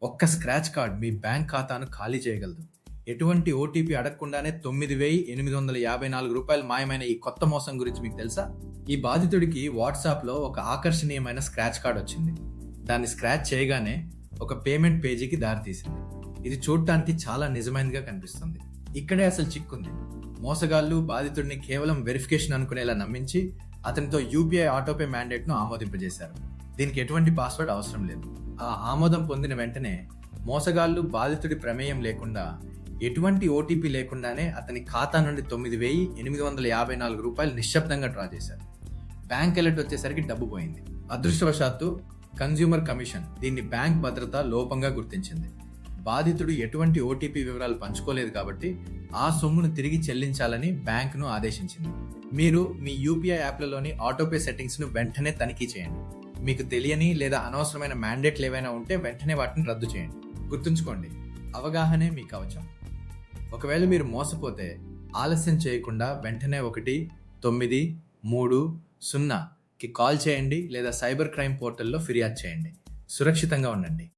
ఒక్క scratch card మీ bank ఖాతాను ఖాళీ చేయగలదు. ఎటువంటి ఓటీపీ అడగకుండానే రూ. 9,854 మాయమైన ఈ కొత్త మోసం గురించి మీకు తెలుసా? ఈ బాధితుడికి వాట్సాప్‌లో ఒక ఆకర్షణీయమైన స్క్రాచ్ కార్డ్ వచ్చింది. దాన్ని స్క్రాచ్ చేయగానే ఒక పేమెంట్ పేజీకి దారితీసింది. ఇది చూడటానికి చాలా నిజమైనదిగా కనిపిస్తుంది. ఇక్కడే అసలు చిక్కుంది. మోసగాళ్ళు బాధితుడిని కేవలం వెరిఫికేషన్ అనుకునేలా నమ్మించి అతనితో యూపీఐ ఆటోపే మ్యాండేట్‌ను ఆమోదింపజేశారు. దీనికి ఎటువంటి పాస్వర్డ్ అవసరం లేదు. ఆ ఆమోదం పొందిన వెంటనే మోసగాళ్ళు బాధితుడి ప్రమేయం లేకుండా, ఎటువంటి ఓటీపీ లేకుండానే అతని ఖాతా నుండి రూ. 9,854 నిశ్శబ్దంగా డ్రా చేశారు. బ్యాంక్ అలర్ట్ వచ్చేసరికి డబ్బు పోయింది. అదృష్టవశాత్తు కన్స్యూమర్ కమిషన్ దీన్ని బ్యాంక్ భద్రత లోపంగా గుర్తించింది. బాధితుడు ఎటువంటి ఓటీపీ వివరాలు పంచుకోలేదు కాబట్టి ఆ సొమ్మును తిరిగి చెల్లించాలని బ్యాంకును ఆదేశించింది. మీరు మీ యూపీఐ యాప్లలోని ఆటోపే సెట్టింగ్స్ను వెంటనే తనిఖీ చేయండి. మీకు తెలియని లేదా అనవసరమైన మ్యాండేట్లు ఏవైనా ఉంటే వెంటనే వాటిని రద్దు చేయండి. గుర్తుంచుకోండి, అవగాహనే మీ కవచం. ఒకవేళ మీరు మోసపోతే ఆలస్యం చేయకుండా వెంటనే 1930కి కాల్ చేయండి లేదా సైబర్ క్రైమ్ పోర్టల్లో ఫిర్యాదు చేయండి. సురక్షితంగా ఉండండి.